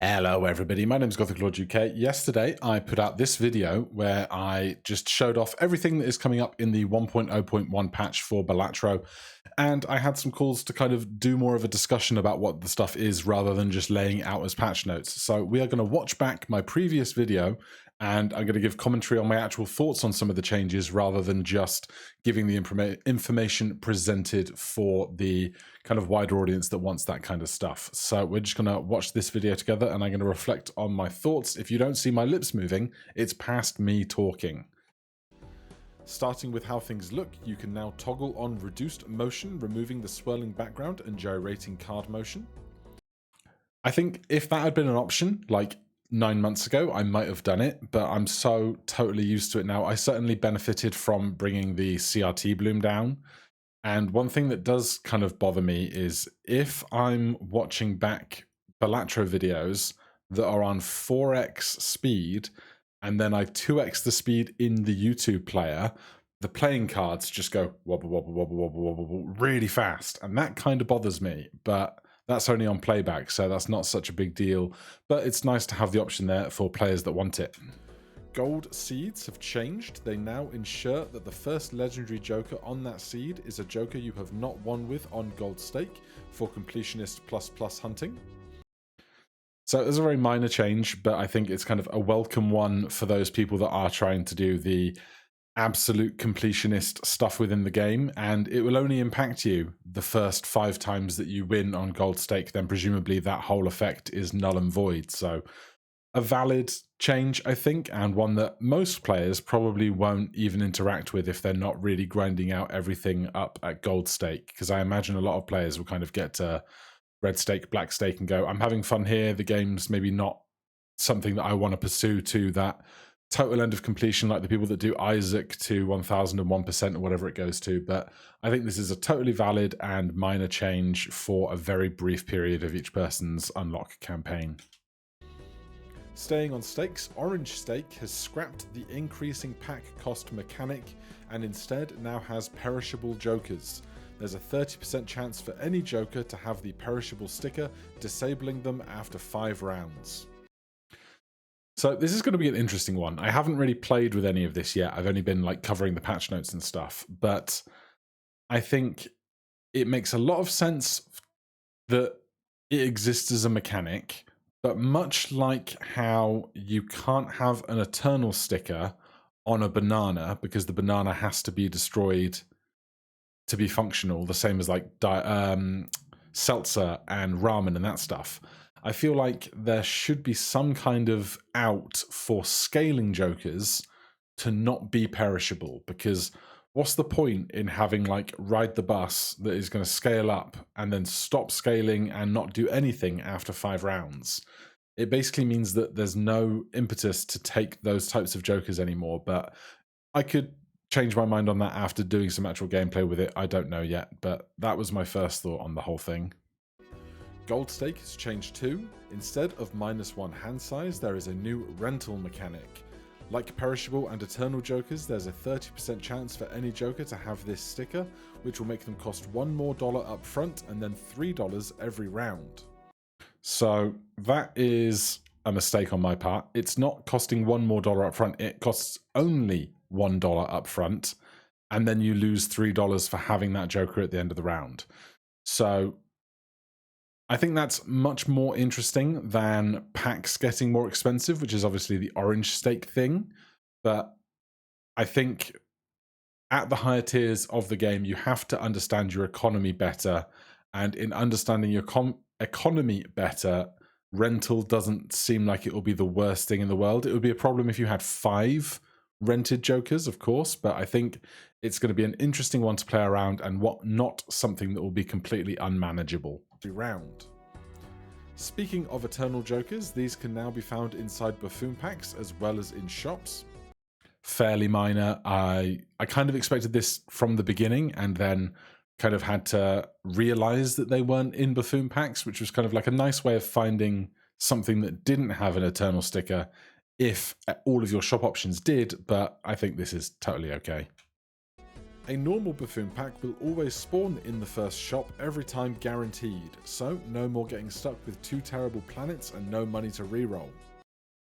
Hello everybody, my name is Gothic Lord UK. Yesterday I put out this video where I just showed off everything that is coming up in the 1.0.1 patch for Balatro, and I had some calls to kind of do more of a discussion about what the stuff is rather than just laying it out as patch notes. So we are going to watch back my previous video and I'm going to give commentary on my actual thoughts on some of the changes rather than just giving the information presented for the kind of wider audience that wants that kind of stuff. So we're just going to watch this video together and I'm going to reflect on my thoughts. If you don't see my lips moving, it's past me talking. Starting with how things look, you can now toggle on reduced motion, removing the swirling background and gyrating card motion. I think if that had been an option, like 9 months ago, I might have done it, but I'm so totally used to it now. I certainly benefited from bringing the CRT bloom down. And one thing that does kind of bother me is if I'm watching back Balatro videos that are on 4x speed, and then I 2x the speed in the YouTube player, the playing cards just go wobble, wobble, wobble, wobble, wobble, wobble really fast. And that kind of bothers me, but that's only on playback, so that's not such a big deal. But it's nice to have the option there for players that want it. Gold seeds have changed. They now ensure that the first legendary joker on that seed is a joker you have not won with on gold stake for completionist ++ hunting. So it's a very minor change, but I think it's kind of a welcome one for those people that are trying to do the absolute completionist stuff within the game, and it will only impact you the first 5 times that you win on gold stake. Then presumably that whole effect is null and void. So a valid change, I think, and one that most players probably won't even interact with if they're not really grinding out everything up at gold stake, because I imagine a lot of players will kind of get to red stake, black stake and go, I'm having fun here, the game's maybe not something that I want to pursue to that total end of completion like the people that do Isaac to 1001% or whatever it goes to. But I think this is a totally valid and minor change for a very brief period of each person's unlock campaign. Staying on stakes, Orange Stake has scrapped the increasing pack cost mechanic and instead now has perishable jokers. There's a 30% chance for any joker to have the perishable sticker, disabling them after 5 rounds. So this is going to be an interesting one. I haven't really played with any of this yet. I've only been like covering the patch notes and stuff, but I think it makes a lot of sense that it exists as a mechanic, but much like how you can't have an eternal sticker on a banana because the banana has to be destroyed to be functional, the same as like seltzer and ramen and that stuff. I feel like there should be some kind of out for scaling jokers to not be perishable, because what's the point in having like ride the bus that is going to scale up and then stop scaling and not do anything after 5 rounds? It basically means that there's no impetus to take those types of jokers anymore, but I could change my mind on that after doing some actual gameplay with it. I don't know yet, but that was my first thought on the whole thing. Gold stake has changed too. Instead of -1 hand size, there is a new rental mechanic. Like perishable and eternal jokers, there's a 30% chance for any joker to have this sticker, which will make them cost $1 more up front and then $3 every round. So that is a mistake on my part. It's not costing $1 more up front. It costs only $1 up front, and then you lose $3 for having that joker at the end of the round. So I think that's much more interesting than packs getting more expensive, which is obviously the orange stake thing. But I think at the higher tiers of the game, you have to understand your economy better. And in understanding your economy better, rental doesn't seem like it will be the worst thing in the world. It would be a problem if you had 5 rented jokers, of course, but I think it's going to be an interesting one to play around and not something that will be completely unmanageable every round. Speaking of eternal jokers, these can now be found inside buffoon packs as well as in shops. Fairly minor. I kind of expected this from the beginning and then kind of had to realize that they weren't in buffoon packs, which was kind of like a nice way of finding something that didn't have an eternal sticker if all of your shop options did, but I think this is totally okay. A normal buffoon pack will always spawn in the first shop every time guaranteed, so no more getting stuck with 2 terrible planets and no money to reroll.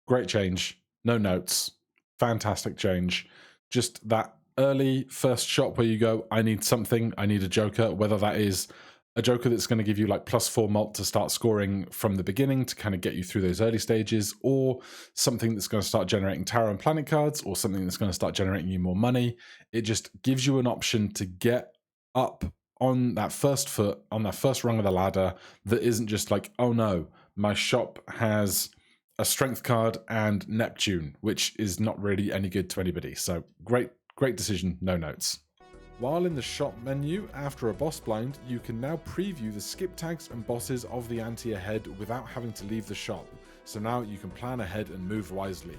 Great change, no notes, fantastic change. Just that early first shop where you go, I need something, I need a joker, whether that is a joker that's going to give you like +4 mult to start scoring from the beginning to kind of get you through those early stages, or something that's going to start generating tarot and planet cards, or something that's going to start generating you more money. It just gives you an option to get up on that first foot, on that first rung of the ladder, that isn't just like, oh no, my shop has a strength card and Neptune, which is not really any good to anybody. So great decision, no notes. While in the shop menu, after a boss blind, you can now preview the skip tags and bosses of the ante ahead without having to leave the shop. So now you can plan ahead and move wisely.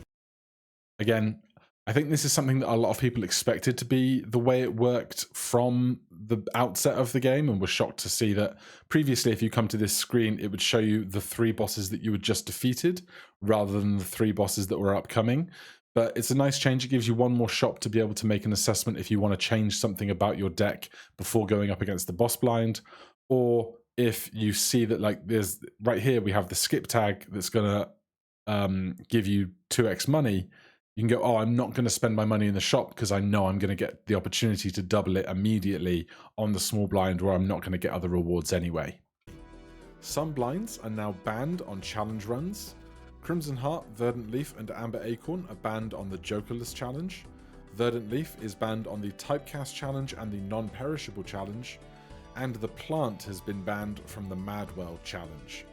Again, I think this is something that a lot of people expected to be the way it worked from the outset of the game, and were shocked to see that previously if you come to this screen, it would show you the 3 bosses that you had just defeated rather than the 3 bosses that were upcoming. But it's a nice change. It gives you one more shop to be able to make an assessment if you want to change something about your deck before going up against the boss blind, or if you see that, like, there's right here we have the skip tag that's going to give you 2x money. You can go, oh, I'm not going to spend my money in the shop because I know I'm going to get the opportunity to double it immediately on the small blind, where I'm not going to get other rewards anyway. Some blinds are now banned on challenge runs. Crimson Heart, Verdant Leaf, and Amber Acorn are banned on the Jokerless challenge. Verdant Leaf is banned on the Typecast challenge and the Non-Perishable challenge. And the Plant has been banned from the Mad World challenge.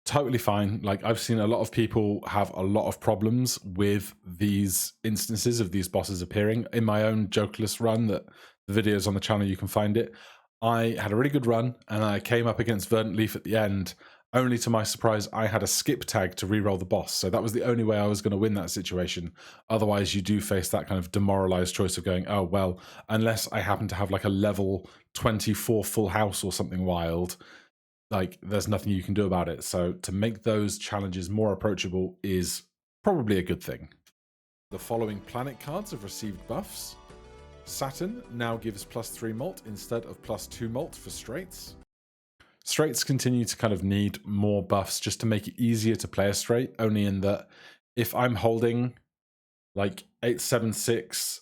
Totally fine. Like, I've seen a lot of people have a lot of problems with these instances of these bosses appearing. In my own Jokerless run, that the videos on the channel, you can find it, I had a really good run and I came up against Verdant Leaf at the end. Only to my surprise, I had a skip tag to reroll the boss. So that was the only way I was going to win that situation. Otherwise, you do face that kind of demoralized choice of going, oh, well, unless I happen to have like a level 24 full house or something wild, like, there's nothing you can do about it. So to make those challenges more approachable is probably a good thing. The following planet cards have received buffs. Saturn now gives +3 mult instead of +2 mult for straights. Straights continue to kind of need more buffs just to make it easier to play a straight, only in that if I'm holding like 8-7-6,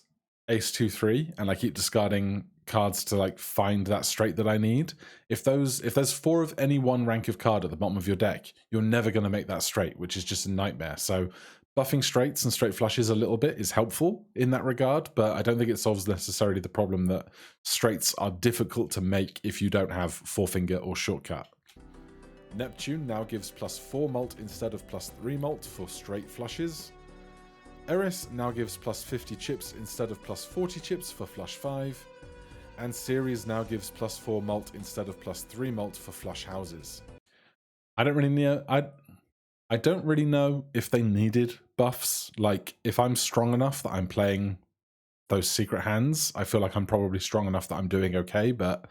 Ace-2-3, and I keep discarding cards to like find that straight that I need, if there's 4 of any one rank of card at the bottom of your deck, you're never going to make that straight, which is just a nightmare. So buffing straights and straight flushes a little bit is helpful in that regard, but I don't think it solves necessarily the problem that straights are difficult to make if you don't have forefinger or shortcut. Neptune now gives +4 mult instead of +3 mult for straight flushes. Eris now gives +50 chips instead of +40 chips for flush 5. And Ceres now gives +4 mult instead of +3 mult for flush houses. I don't really know. I don't really know if they needed buffs. Like, if I'm strong enough that I'm playing those secret hands, I feel like I'm probably strong enough that I'm doing okay, but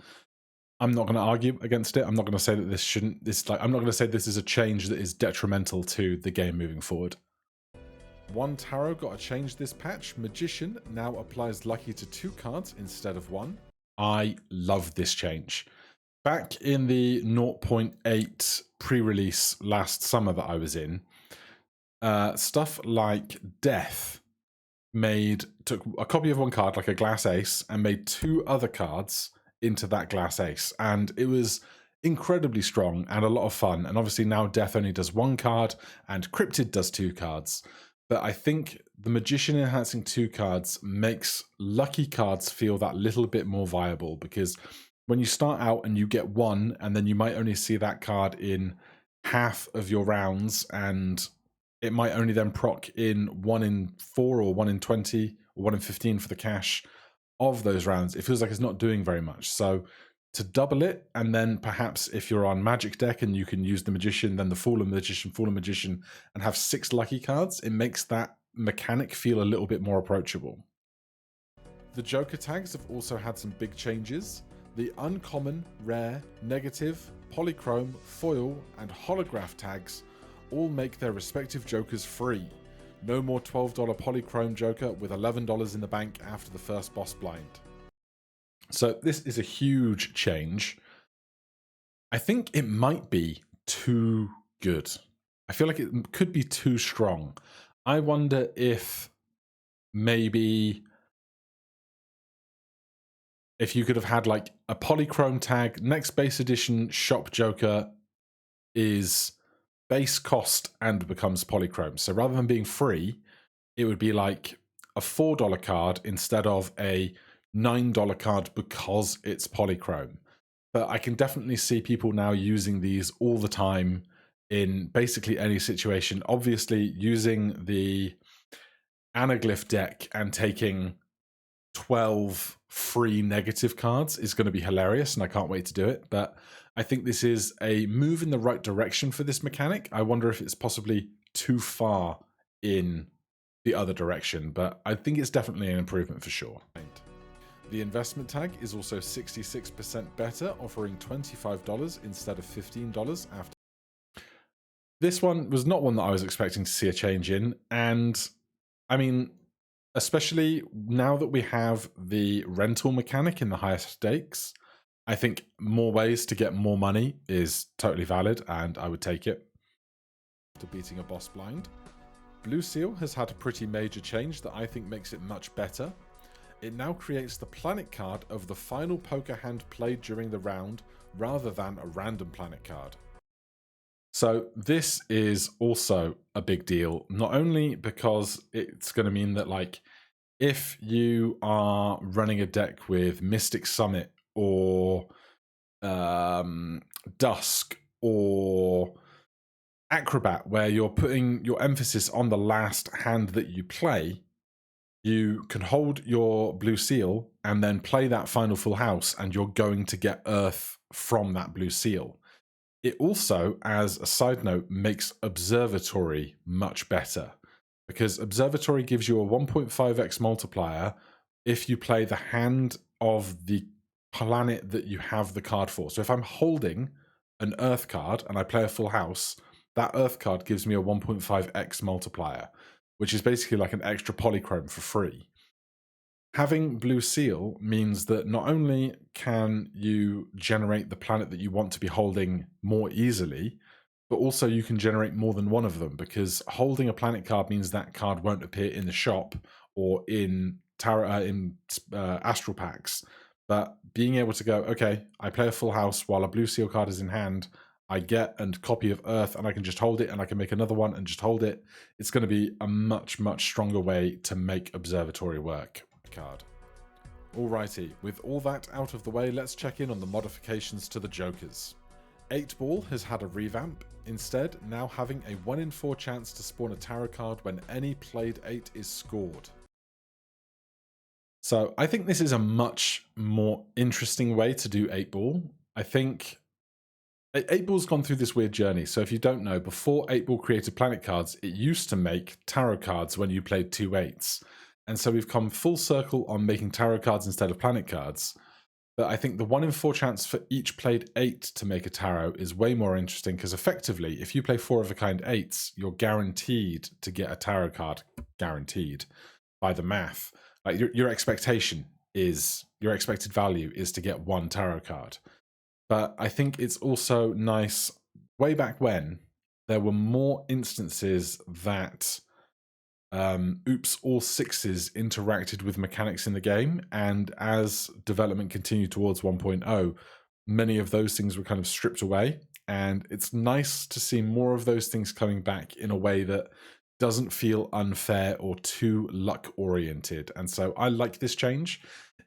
I'm not going to argue against it. I'm not going to say that this shouldn't, I'm not going to say this is a change that is detrimental to the game moving forward. One tarot got a change this patch. Magician now applies lucky to 2 cards instead of 1. I love this change. Back in the 0.8 pre-release last summer that I was in, stuff like Death took a copy of 1 card, like a glass ace, and made 2 other cards into that glass ace. And it was incredibly strong and a lot of fun. And obviously now Death only does 1 card and Cryptid does 2 cards. But I think the Magician enhancing 2 cards makes lucky cards feel that little bit more viable, because when you start out and you get 1, and then you might only see that card in half of your rounds, and it might only then proc in 1 in 4 or 1 in 20 or 1 in 15 for the cash of those rounds. It feels like it's not doing very much. So to double it, and then perhaps if you're on Magic deck and you can use the Magician, then the Fallen Magician, and have 6 lucky cards, it makes that mechanic feel a little bit more approachable. The Joker tags have also had some big changes. The uncommon, rare, negative, polychrome, foil, and holograph tags all make their respective Jokers free. No more $12 polychrome Joker with $11 in the bank after the first boss blind. So this is a huge change. I think it might be too good. I feel like it could be too strong. I wonder if maybe if you could have had like a polychrome tag, next base edition shop Joker is base cost and becomes polychrome. So rather than being free, it would be like a $4 card instead of a $9 card because it's polychrome. But I can definitely see people now using these all the time in basically any situation. Obviously, using the anaglyph deck and taking 12 free negative cards is going to be hilarious, and I can't wait to do it. But I think this is a move in the right direction for this mechanic. I wonder if it's possibly too far in the other direction, but I think it's definitely an improvement for sure. The investment tag is also 66% better, offering $25 instead of $15 after. This one was not one that I was expecting to see a change in, and I mean, especially now that we have the rental mechanic in the higher stakes, I think more ways to get more money is totally valid, and I would take it. After beating a boss blind, Blue Seal has had a pretty major change that I think makes it much better. It now creates the planet card of the final poker hand played during the round, rather than a random planet card. So this is also a big deal, not only because it's going to mean that, like, if you are running a deck with Mystic Summit or Dusk or Acrobat, where you're putting your emphasis on the last hand that you play, you can hold your Blue Seal and then play that final full house, and you're going to get Earth from that Blue Seal. It also, as a side note, makes Observatory much better, because Observatory gives you a 1.5x multiplier if you play the hand of the planet that you have the card for. So if I'm holding an Earth card and I play a full house, that Earth card gives me a 1.5x multiplier, which is basically like an extra polychrome for free. Having Blue Seal means that not only can you generate the planet that you want to be holding more easily, but also you can generate more than one of them, because holding a planet card means that card won't appear in the shop or in Astral Packs. But being able to go, okay, I play a full house while a Blue Seal card is in hand, I get a copy of Earth and I can just hold it, and I can make another one and just hold it. It's going to be a much, much stronger way to make Observatory work. Card. Alrighty, with all that out of the way, let's check in on the modifications to the Jokers. 8-Ball has had a revamp, instead now having a 1 in 4 chance to spawn a tarot card when any played 8 is scored. So I think this is a much more interesting way to do 8-Ball. I think 8-Ball's gone through this weird journey. So if you don't know, before 8-Ball created planet cards, it used to make tarot cards when you played 2 8s. And so we've come full circle on making tarot cards instead of planet cards. But I think the 1 in 4 chance for each played 8 to make a tarot is way more interesting, because effectively, if you play 4 of a kind 8s, you're guaranteed to get a tarot card, guaranteed by the math. Like your expectation is, your expected value is to get 1 tarot card. But I think it's also nice, way back when, there were more instances that Oops All Sixes interacted with mechanics in the game, and as development continued towards 1.0, many of those things were kind of stripped away, and it's nice to see more of those things coming back in a way that doesn't feel unfair or too luck oriented. And so I like this change.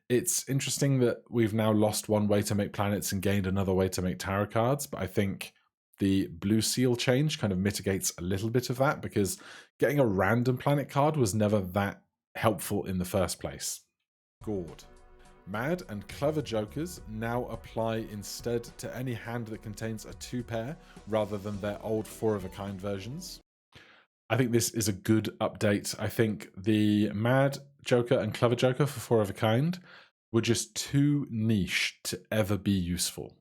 It's interesting that we've now lost one way to make planets and gained another way to make tarot cards, but I think the Blue Seal change kind of mitigates a little bit of that, because getting a random planet card was never that helpful in the first place. Gourd. Mad and Clever Jokers now apply instead to any hand that contains a 2-pair rather than their old 4 of a kind versions. I think this is a good update. I think the Mad Joker and Clever Joker for 4 of a kind were just too niche to ever be useful.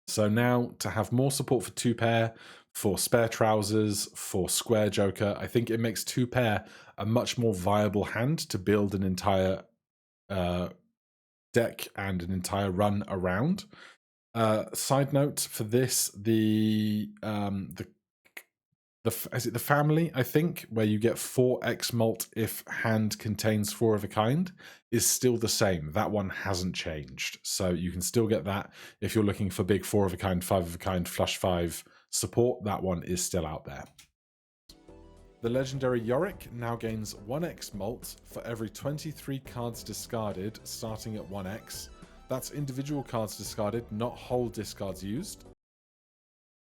So now to have more support for 2-pair, for spare trousers, for square joker. I think it makes 2 pair a much more viable hand to build an entire deck and an entire run around. Side note for this, is it the family, I think, where you get 4x mult if hand contains 4 of a kind, is still the same. That one hasn't changed. So you can still get that if you're looking for big 4 of a kind, 5 of a kind, flush 5 support. That one is still out there. The legendary Yorick now gains 1x mult for every 23 cards discarded, starting at 1x. That's individual cards discarded, not whole discards used.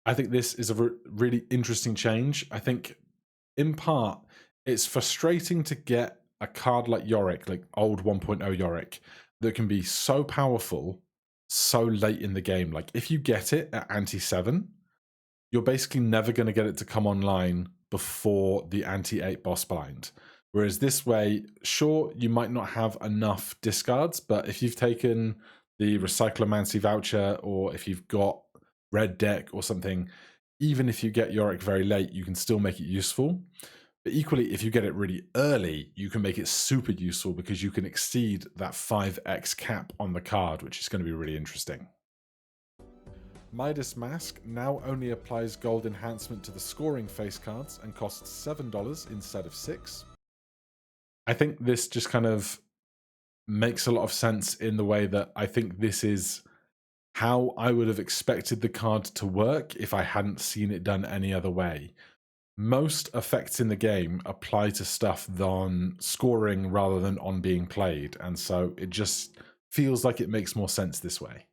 I think this is a really interesting change. I think, in part, it's frustrating to get a card like Yorick, like old 1.0 Yorick, that can be so powerful so late in the game. Like, if you get it at ante-7, you're basically never going to get it to come online before the ante-8 boss blind. Whereas this way, sure, you might not have enough discards, but if you've taken the Recyclomancy voucher, or if you've got red deck or something, even if you get Yorick very late, you can still make it useful. But equally, if you get it really early, you can make it super useful because you can exceed that 5x cap on the card, which is going to be really interesting. Midas Mask now only applies gold enhancement to the scoring face cards and costs $7 instead of $6. I think this just kind of makes a lot of sense in the way that I think this is how I would have expected the card to work if I hadn't seen it done any other way. Most effects in the game apply to stuff on scoring rather than on being played, and so it just feels like it makes more sense this way.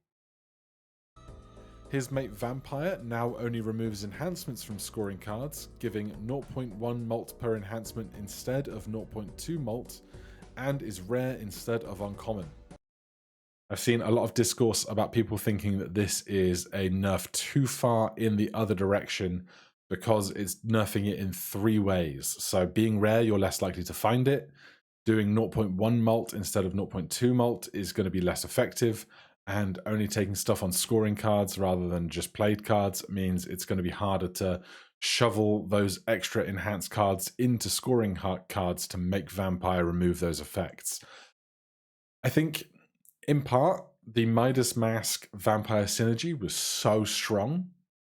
His mate Vampire now only removes enhancements from scoring cards, giving 0.1 mult per enhancement instead of 0.2 mult, and is rare instead of uncommon. I've seen a lot of discourse about people thinking that this is a nerf too far in the other direction because it's nerfing it in 3 ways. So being rare, you're less likely to find it. Doing 0.1 mult instead of 0.2 mult is going to be less effective. And only taking stuff on scoring cards rather than just played cards means it's going to be harder to shovel those extra enhanced cards into scoring cards to make Vampire remove those effects. I think, in part, the Midas Mask Vampire synergy was so strong,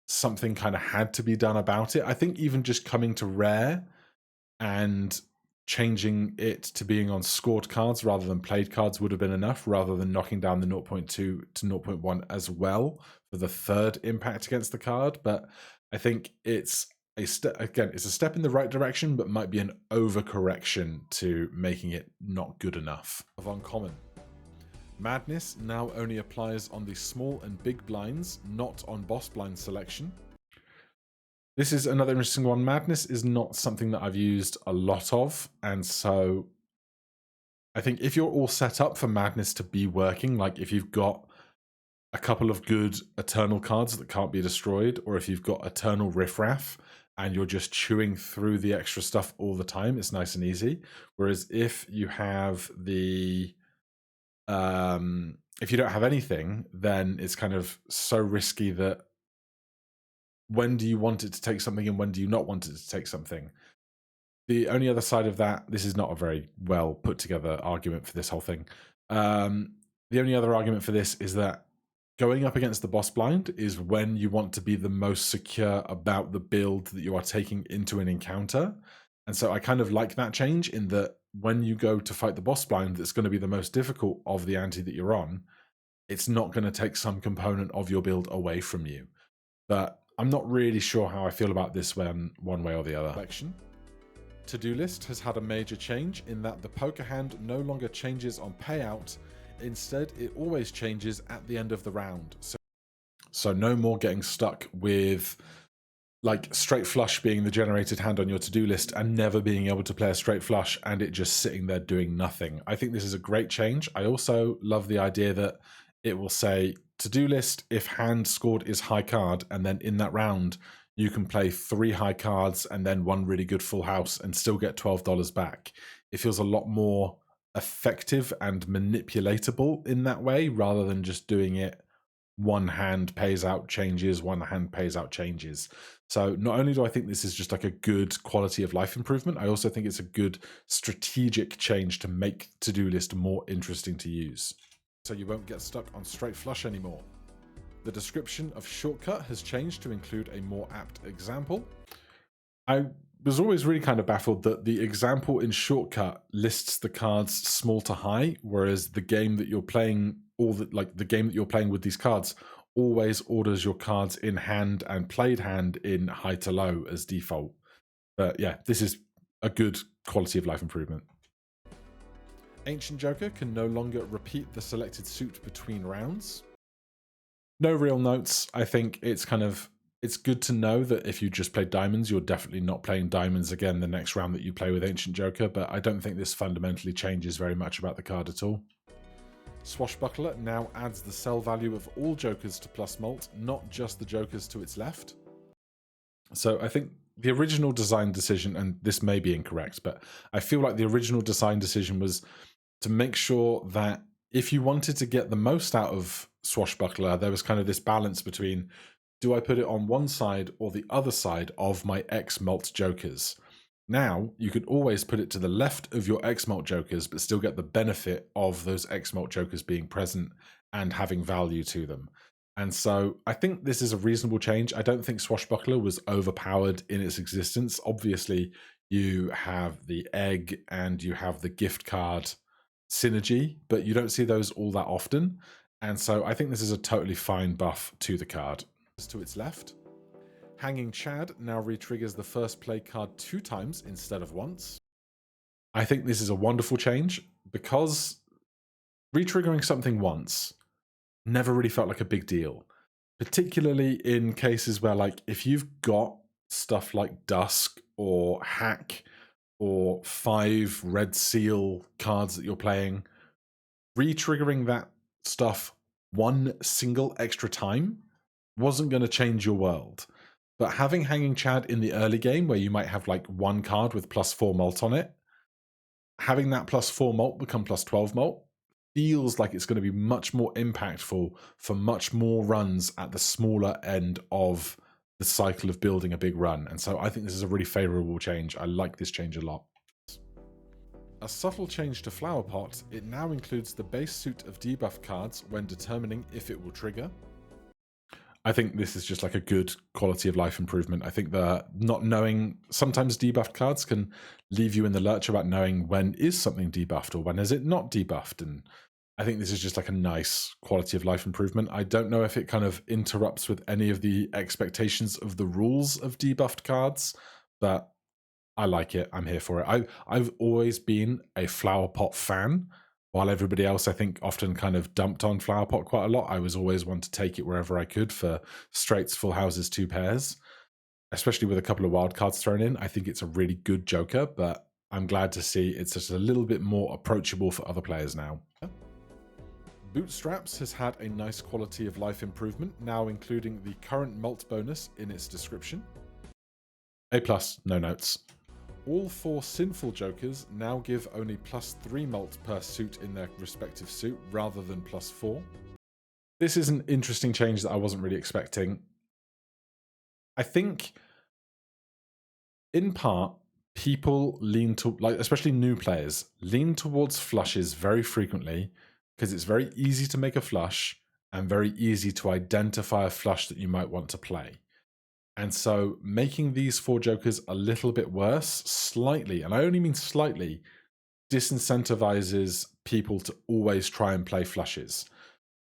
something kind of had to be done about it. I think even just coming to rare and changing it to being on scored cards rather than played cards would have been enough, rather than knocking down the 0.2 to 0.1 as well for the 3rd impact against the card. But I think it's a it's a step in the right direction, but might be an overcorrection to making it not good enough. Of uncommon. Madness now only applies on the small and big blinds, not on boss blind selection. This is another interesting one. Madness is not something that I've used a lot of, and so I think if you're all set up for Madness to be working, like if you've got a couple of good Eternal cards that can't be destroyed, or if you've got Eternal Riffraff and you're just chewing through the extra stuff all the time, it's nice and easy. Whereas if you have the if you don't have anything, then it's kind of so risky that when do you want it to take something and when do you not want it to take something? The only other side of that, this is not a very well put together argument for this whole thing. The only other argument for this is that going up against the boss blind is when you want to be the most secure about the build that you are taking into an encounter. And so I kind of like that change in that when you go to fight the boss blind that's going to be the most difficult of the ante that you're on, it's not going to take some component of your build away from you. But I'm not really sure how I feel about this one way or the other. To-do list has had a major change in that the poker hand no longer changes on payout. Instead, it always changes at the end of the round. So no more getting stuck with like straight flush being the generated hand on your to-do list and never being able to play a straight flush and it just sitting there doing nothing. I think this is a great change. I also love the idea that it will say to-do list if hand scored is high card, and then in that round you can play 3 high cards and then 1 really good full house and still get $12 back. It feels a lot more effective and manipulatable in that way, rather than just doing it one hand pays out changes, one hand pays out changes. So not only do I think this is just like a good quality of life improvement, I also think it's a good strategic change to make to-do list more interesting to use. So you won't get stuck on straight flush anymore. The description of shortcut has changed to include a more apt example. I was always really kind of baffled that the example in shortcut lists the cards small to high, whereas the game that you're playing, the game that you're playing with these cards, always orders your cards in hand and played hand in high to low as default. But yeah, this is a good quality of life improvement. Ancient Joker can no longer repeat the selected suit between rounds. No real notes. I think it's good to know that if you just play diamonds, you're definitely not playing diamonds again the next round that you play with Ancient Joker, but I don't think this fundamentally changes very much about the card at all. Swashbuckler now adds the sell value of all Jokers to plus mult, not just the Jokers to its left. So I think the original design decision, and this may be incorrect, but I feel like the original design decision was to make sure that if you wanted to get the most out of Swashbuckler, there was kind of this balance between, do I put it on one side or the other side of my X mult Jokers? Now, you could always put it to the left of your X mult Jokers, but still get the benefit of those X mult Jokers being present and having value to them. And so I think this is a reasonable change. I don't think Swashbuckler was overpowered in its existence. Obviously, you have the egg and you have the gift card synergy, but you don't see those all that often. And so I think this is a totally fine buff to the card. To its left, Hanging Chad now re-triggers the first play card 2 times instead of once. I think this is a wonderful change because re-triggering something once never really felt like a big deal, particularly in cases where, like, if you've got stuff like Dusk or Hack or 5 Red Seal cards that you're playing, re-triggering that stuff one single extra time wasn't going to change your world. But having Hanging Chad in the early game, where you might have like one card with +4 mult on it, having that +4 mult become +12 mult feels like it's going to be much more impactful for much more runs at the smaller end of the cycle of building a big run. And so I think this is a really favorable change. I like this change a lot. A subtle change to Flower Pot, it now includes the base suit of debuff cards when determining if it will trigger. I think this is just like a good quality of life improvement. I think that not knowing, sometimes debuffed cards can leave you in the lurch about knowing when is something debuffed or when is it not debuffed. And I think this is just like a nice quality of life improvement. I don't know if it kind of interrupts with any of the expectations of the rules of debuffed cards, but I like it. I'm here for it. I've always been a Flower Pot fan. While everybody else, I think, often kind of dumped on Flower Pot quite a lot, I was always one to take it wherever I could for straights, full houses, 2 pairs, especially with a couple of wild cards thrown in. I think it's a really good Joker, but I'm glad to see it's just a little bit more approachable for other players now. Bootstraps has had a nice quality of life improvement, now including the current mult bonus in its description. A+, no notes. All 4 Sinful Jokers now give only +3 mult per suit in their respective suit, rather than +4. This is an interesting change that I wasn't really expecting. I think, in part, people lean to, like, especially new players, lean towards flushes very frequently, because it's very easy to make a flush, and very easy to identify a flush that you might want to play. And so making these 4 Jokers a little bit worse, slightly, and I only mean slightly, disincentivizes people to always try and play flushes.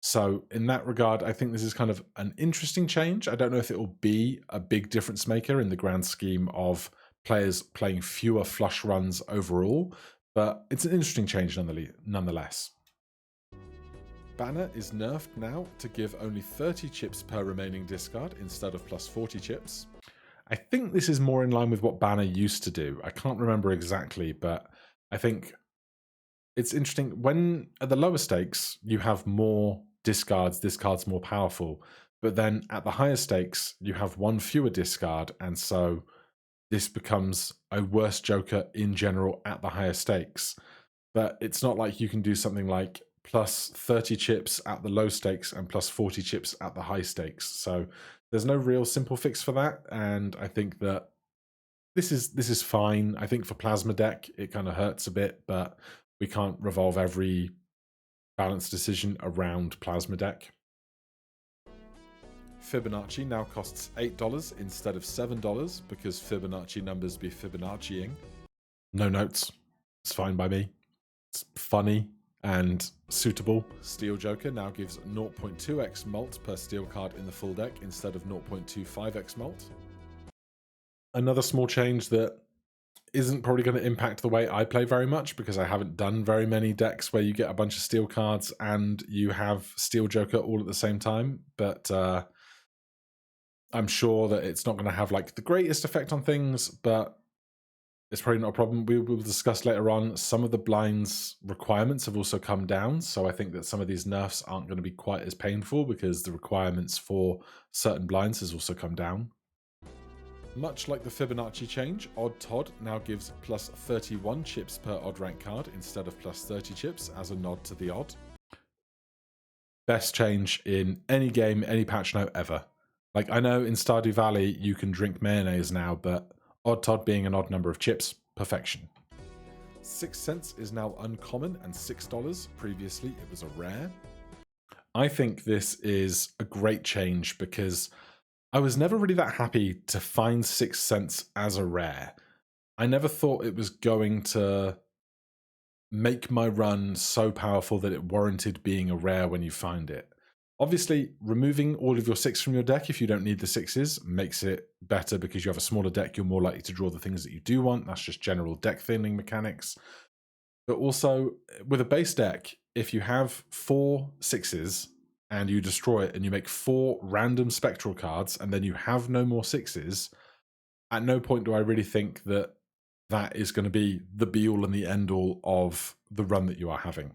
So in that regard, I think this is kind of an interesting change. I don't know if it will be a big difference maker in the grand scheme of players playing fewer flush runs overall, but it's an interesting change nonetheless. Banner is nerfed now to give only 30 chips per remaining discard instead of +40 chips. I think this is more in line with what Banner used to do. I can't remember exactly, but I think it's interesting. When at the lower stakes, you have more discards, this card's more powerful. But then at the higher stakes, you have 1 fewer discard, and so this becomes a worse Joker in general at the higher stakes. But it's not like you can do something like plus 30 chips at the low stakes and plus 40 chips at the high stakes. So there's no real simple fix for that, and I think that this is fine. I think for Plasma Deck, it kind of hurts a bit, but we can't revolve every balance decision around Plasma Deck. Fibonacci now costs $8 instead of $7 because Fibonacci numbers be Fibonacciing. No notes. It's fine by me. It's funny and suitable. Steel Joker now gives 0.2x mult per steel card in the full deck instead of 0.25x mult. Another small change that isn't probably going to impact the way I play very much because I haven't done very many decks where you get a bunch of steel cards and you have Steel Joker all at the same time, but I'm sure that it's not going to have like the greatest effect on things, but it's probably not a problem. We will discuss later on. Some of the blinds requirements have also come down, so I think that some of these nerfs aren't going to be quite as painful because the requirements for certain blinds has also come down. Much like the Fibonacci change, Odd Todd now gives plus 31 chips per odd rank card instead of plus 30 chips as a nod to the odd. Best change in any game, any patch note ever. Like, I know in Stardew Valley you can drink mayonnaise now, but Odd Todd being an odd number of chips, perfection. 6 cents is now uncommon and $6. Previously it was a rare. I think this is a great change because I was never really that happy to find 6 cents as a rare. I never thought it was going to make my run so powerful that it warranted being a rare when you find it. Obviously, removing all of your 6 from your deck if you don't need the 6s makes it better because you have a smaller deck, you're more likely to draw the things that you do want. That's just general deck thinning mechanics. But also, with a base deck, if you have 4 6s and you destroy it and you make 4 random spectral cards and then you have no more 6s, at no point do I really think that that is going to be the be-all and the end-all of the run that you are having.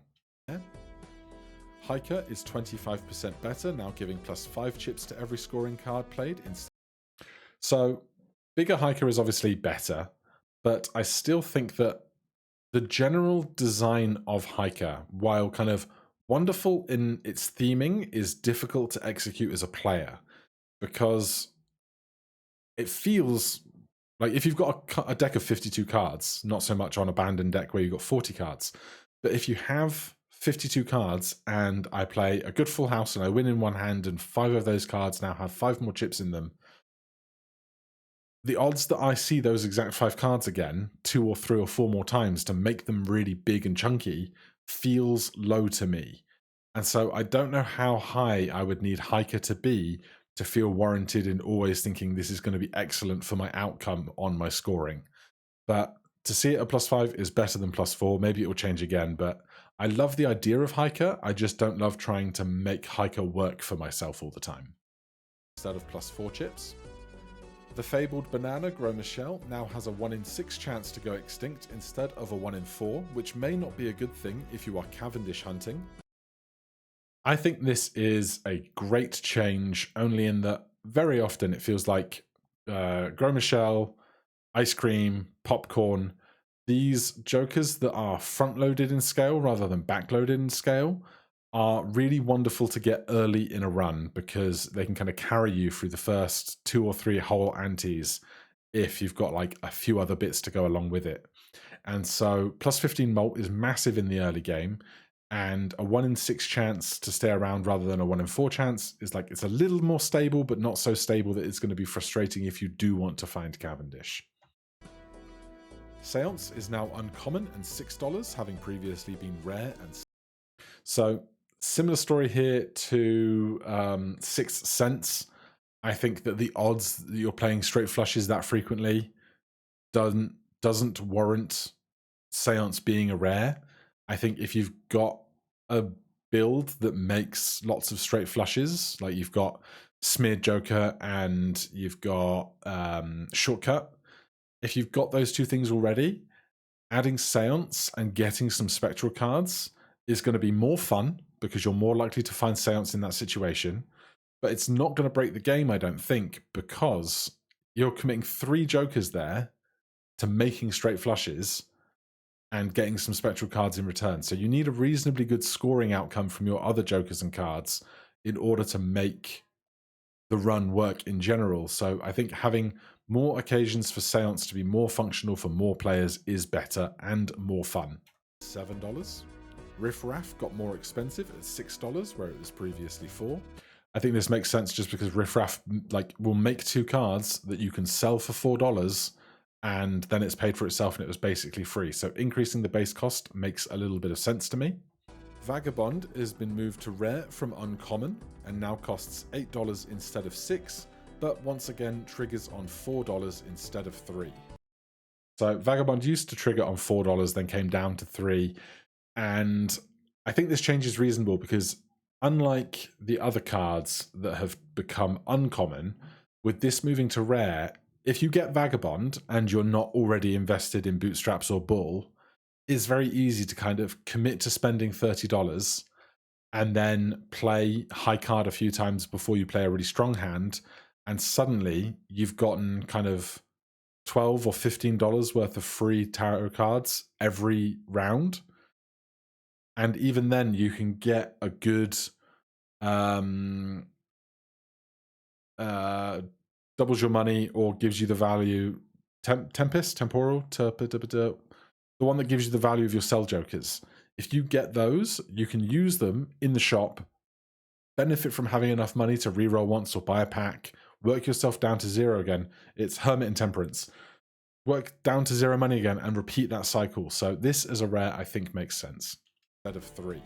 Yeah. Hiker is 25% better, now giving plus 5 chips to every scoring card played. So, bigger Hiker is obviously better, but I still think that the general design of Hiker, while kind of wonderful in its theming, is difficult to execute as a player because it feels like if you've got a deck of 52 cards, not so much on Abandoned deck where you've got 40 cards, but if you have 52 cards and I play a good full house and I win in one hand and 5 of those cards now have 5 more chips in them, the odds that I see those exact 5 cards again 2 or 3 or 4 more times to make them really big and chunky feels low to me. And so I don't know how high I would need Hiker to be to feel warranted in always thinking this is going to be excellent for my outcome on my scoring. But to see it at plus 5 is better than plus 4. Maybe it will change again, but I love the idea of Hiker. I just don't love trying to make Hiker work for myself all the time. Instead of plus 4 chips. The fabled banana Gros Michel now has a 1 in 6 chance to go extinct instead of a 1 in 4, which may not be a good thing if you are Cavendish hunting. I think this is a great change, only in that very often it feels like Gros Michel, ice cream, popcorn, these jokers that are front-loaded in scale rather than back-loaded in scale are really wonderful to get early in a run because they can kind of carry you through the first 2 or 3 whole antes if you've got like a few other bits to go along with it. And so plus 15 mult is massive in the early game, and a 1 in 6 chance to stay around rather than a 1 in 4 chance is like, it's a little more stable, but not so stable that it's going to be frustrating if you do want to find Cavendish. Seance is now uncommon and $6, having previously been rare and... So, similar story here to 6 cents. I think that the odds that you're playing straight flushes that frequently doesn't warrant Seance being a rare. I think if you've got a build that makes lots of straight flushes, like you've got Smeared Joker and you've got Shortcut, if you've got those 2 things already, adding Seance and getting some spectral cards is going to be more fun because you're more likely to find Seance in that situation, but it's not going to break the game, I don't think, because you're committing 3 jokers there to making straight flushes, and getting some spectral cards in return. So you need a reasonably good scoring outcome from your other jokers and cards in order to make the run work in general. So I think having more occasions for Seance to be more functional for more players is better and more fun. $7. Riff Raff got more expensive at $6, where it was previously $4. I think this makes sense just because Riff Raff will make 2 cards that you can sell for $4, and then it's paid for itself and it was basically free. So increasing the base cost makes a little bit of sense to me. Vagabond has been moved to rare from uncommon and now costs $8 instead of $6, but once again triggers on $4 instead of $3. So Vagabond used to trigger on $4, then came down to $3, and I think this change is reasonable because unlike the other cards that have become uncommon, with this moving to rare, if you get Vagabond and you're not already invested in Bootstraps or Bull, it's very easy to kind of commit to spending $30 and then play high card a few times before you play a really strong hand, and suddenly you've gotten kind of $12 or $15 worth of free tarot cards every round. And even then you can get a good doubles your money or gives you the value. Temporal, the one that gives you the value of your sell jokers. If you get those, you can use them in the shop, benefit from having enough money to reroll once or buy a pack, work yourself down to 0 again. It's Hermit and Temperance. Work down to 0 money again and repeat that cycle. So this as a rare I think makes sense. Instead of 3.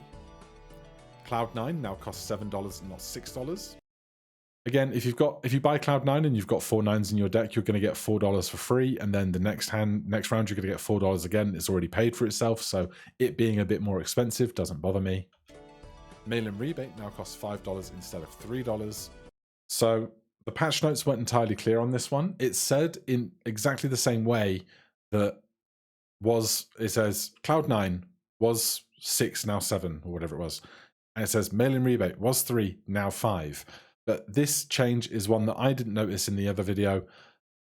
Cloud9 now costs $7 and not $6. Again, if you buy Cloud9 and you've got 4 9s in your deck, you're going to get $4 for free, and then the next round you're going to get $4 again. It's already paid for itself, so it being a bit more expensive doesn't bother me. Mail-in rebate now costs $5 instead of $3. So the patch notes weren't entirely clear on this one. It said in exactly the same way that it says Cloud9 was 6, now 7, or whatever it was. And it says mail-in rebate was 3, now 5. But this change is one that I didn't notice in the other video.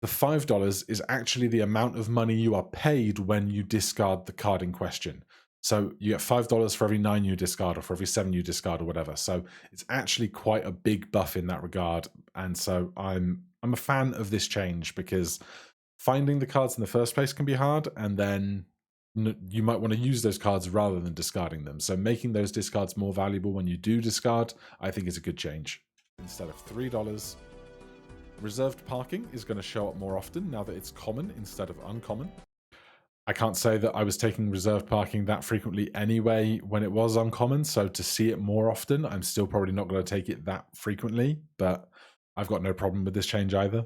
The $5 is actually the amount of money you are paid when you discard the card in question. So you get $5 for every 9 you discard, or for every 7 you discard, or whatever. So it's actually quite a big buff in that regard. And so I'm a fan of this change, because finding the cards in the first place can be hard, and then you might want to use those cards rather than discarding them. So making those discards more valuable when you do discard, I think is a good change. Instead of $3. Reserved parking is going to show up more often now that it's common instead of uncommon. I can't say that I was taking reserved parking that frequently anyway when it was uncommon, so to see it more often, I'm still probably not going to take it that frequently, but I've got no problem with this change either.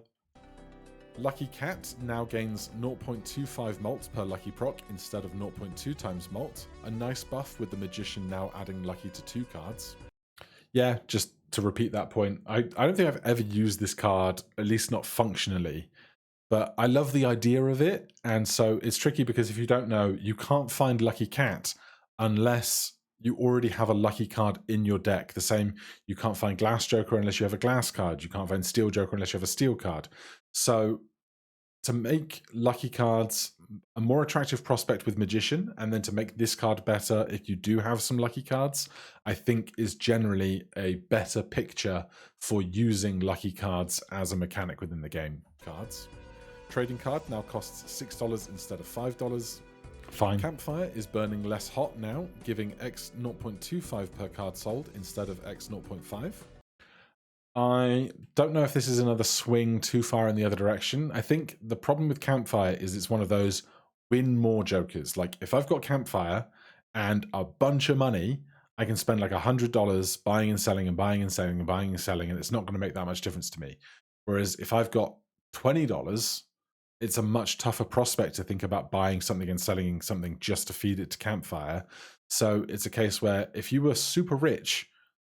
Lucky Cat now gains 0.25 mult per Lucky Proc instead of 0.2 times mult. A nice buff with the Magician now adding Lucky to 2 cards. Yeah, just to repeat that point, I don't think I've ever used this card, at least not functionally, but I love the idea of it. And so it's tricky because if you don't know, you can't find Lucky Cat unless you already have a Lucky card in your deck. The same, you can't find Glass Joker unless you have a Glass card. You can't find Steel Joker unless you have a Steel card. So to make Lucky cards a more attractive prospect with Magician, and then to make this card better if you do have some Lucky cards, I think is generally a better picture for using Lucky cards as a mechanic within the game. Cards. Trading card now costs $6 instead of $5. Fine. Campfire is burning less hot now, giving X 0.25 per card sold instead of X 0.5. I don't know if this is another swing too far in the other direction. I think the problem with Campfire is it's one of those win more jokers. Like if I've got Campfire and a bunch of money, I can spend like $100 buying and selling and buying and selling and buying and selling, and it's not going to make that much difference to me. Whereas if I've got $20, it's a much tougher prospect to think about buying something and selling something just to feed it to Campfire. So it's a case where if you were super rich,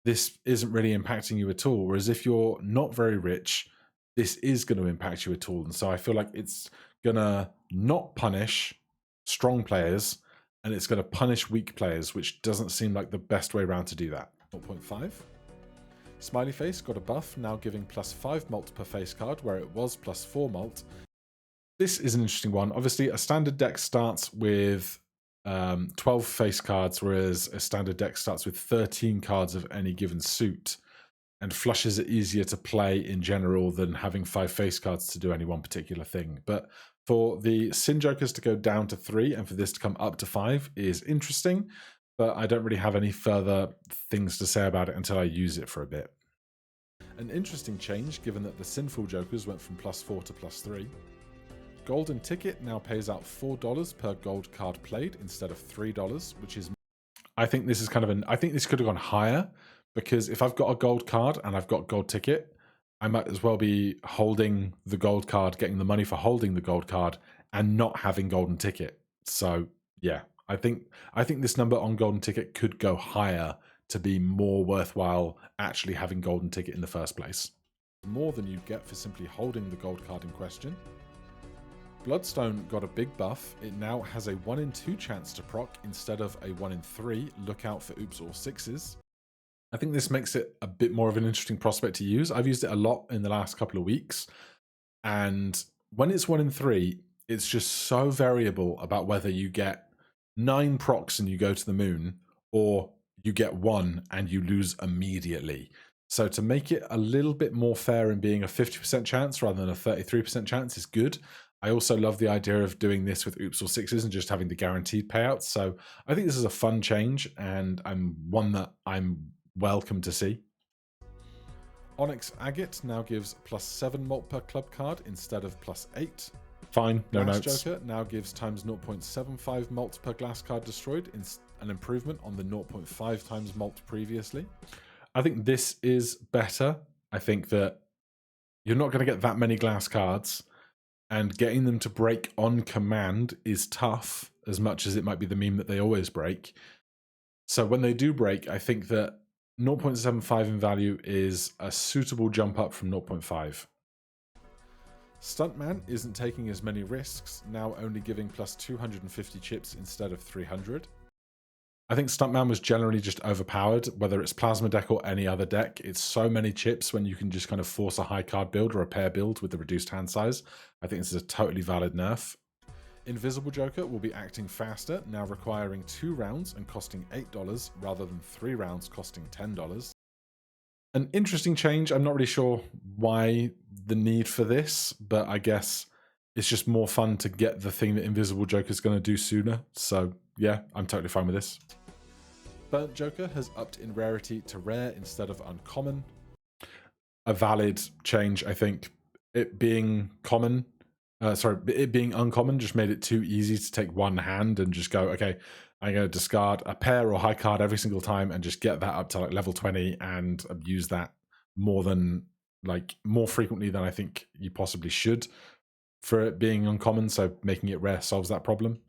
this isn't really impacting you at all. Whereas if you're not very rich, this is going to impact you at all. And so I feel like it's going to not punish strong players, and it's going to punish weak players, which doesn't seem like the best way around to do that. 0.5. Smiley Face got a buff, now giving +5 mult per face card, where it was +4 mult. This is an interesting one. Obviously, a standard deck starts with 12 face cards, whereas a standard deck starts with 13 cards of any given suit, and flushes are easier to play in general than having 5 face cards to do any one particular thing. But for the Sin Jokers to go down to 3 and for this to come up to 5 is interesting, but I don't really have any further things to say about it until I use it for a bit. An interesting change, given that the Sinful Jokers went from +4 to +3. Golden Ticket now pays out $4 per gold card played instead of $3, which is... I think this is kind of I think this could have gone higher, because if I've got a gold card and I've got gold ticket, I might as well be holding the gold card, getting the money for holding the gold card, and not having golden ticket. So yeah, I think this number on golden ticket could go higher to be more worthwhile actually having golden ticket in the first place. More than you get for simply holding the gold card in question. Bloodstone got a big buff. It now has a 1 in 2 chance to proc instead of a 1 in 3. Look out for oops or sixes. I think this makes it a bit more of an interesting prospect to use. I've used it a lot in the last couple of weeks, and when it's 1 in 3, it's just so variable about whether you get 9 procs and you go to the moon, or you get 1 and you lose immediately. So to make it a little bit more fair and being a 50% chance rather than a 33% chance is good. I also love the idea of doing this with oops or sixes and just having the guaranteed payouts. So I think this is a fun change, and one that I'm welcome to see. Onyx Agate now gives +7 mult per club card instead of +8. Fine, no notes. Glass Joker now gives times 0.75 mult per glass card destroyed, an improvement on the 0.5 times mult previously. I think this is better. I think that you're not going to get that many glass cards, and getting them to break on command is tough, as much as it might be the meme that they always break. So when they do break, I think that 0.75 in value is a suitable jump up from 0.5. Stuntman isn't taking as many risks, now only giving +250 chips instead of 300. I think Stuntman was generally just overpowered, whether it's Plasma deck or any other deck. It's so many chips when you can just kind of force a high card build or a pair build with the reduced hand size. I think this is a totally valid nerf. Invisible Joker will be acting faster, now requiring 2 rounds and costing $8 rather than 3 rounds costing $10. An interesting change. I'm not really sure why the need for this, but I guess it's just more fun to get the thing that Invisible Joker is going to do sooner. So yeah, I'm totally fine with this. Burnt Joker has upped in rarity to rare instead of uncommon. A valid change, I think. It being common, it being uncommon just made it too easy to take one hand and just go, okay, I'm going to discard a pair or high card every single time and just get that up to like level 20 and use that more frequently than I think you possibly should for it being uncommon. So making it rare solves that problem.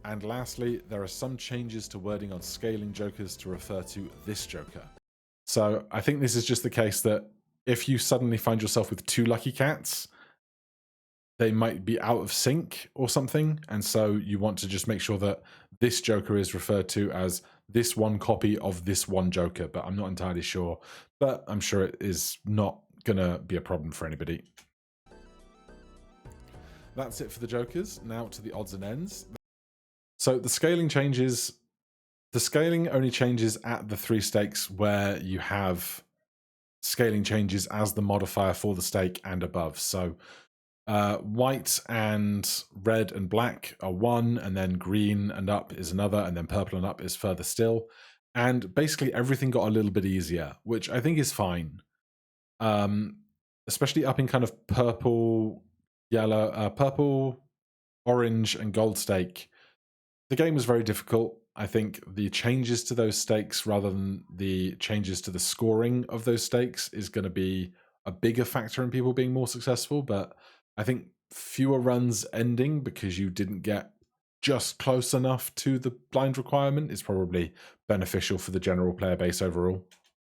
And lastly, there are some changes to wording on scaling jokers to refer to this joker. So I think this is just the case that if you suddenly find yourself with 2 lucky cats, they might be out of sync or something. And so you want to just make sure that this joker is referred to as this one copy of this one joker, but I'm not entirely sure. But I'm sure it is not going to be a problem for anybody. That's it for the jokers. Now to the odds and ends. So the scaling changes. The scaling only changes at the 3 stakes where you have scaling changes as the modifier for the stake and above. So white and red and black are 1, and then green and up is another, and then purple and up is further still. And basically everything got a little bit easier, which I think is fine. Especially up in kind of purple, yellow, purple, orange, and gold stake. The game was very difficult. I think the changes to those stakes rather than the changes to the scoring of those stakes is going to be a bigger factor in people being more successful. But I think fewer runs ending because you didn't get just close enough to the blind requirement is probably beneficial for the general player base overall.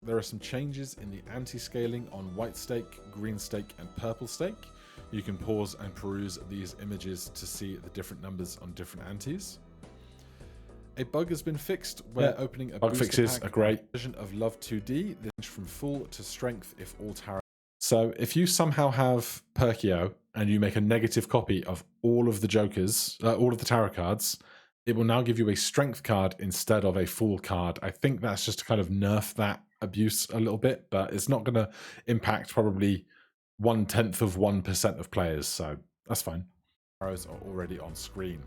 There are some changes in the anti-scaling on white stake, green stake, and purple stake. You can pause and peruse these images to see the different numbers on different antis. A bug has been fixed where opening a bug fixes are great version of Love 2D, this from full to strength if all tarot. So if you somehow have Perkio and you make a negative copy of all of the jokers, all of the tarot cards, it will now give you a strength card instead of a fool card. I think that's just to kind of nerf that abuse a little bit, but it's not going to impact probably 0.1% of players, so that's fine. Arrows are already on screen.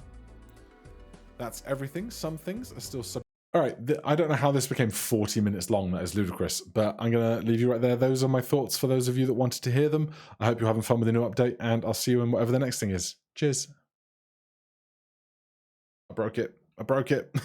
That's everything. Some things are still sub. All right, I don't know how this became 40 minutes long. That is ludicrous, but I'm going to leave you right there. Those are my thoughts for those of you that wanted to hear them. I hope you're having fun with the new update, and I'll see you in whatever the next thing is. Cheers. I broke it.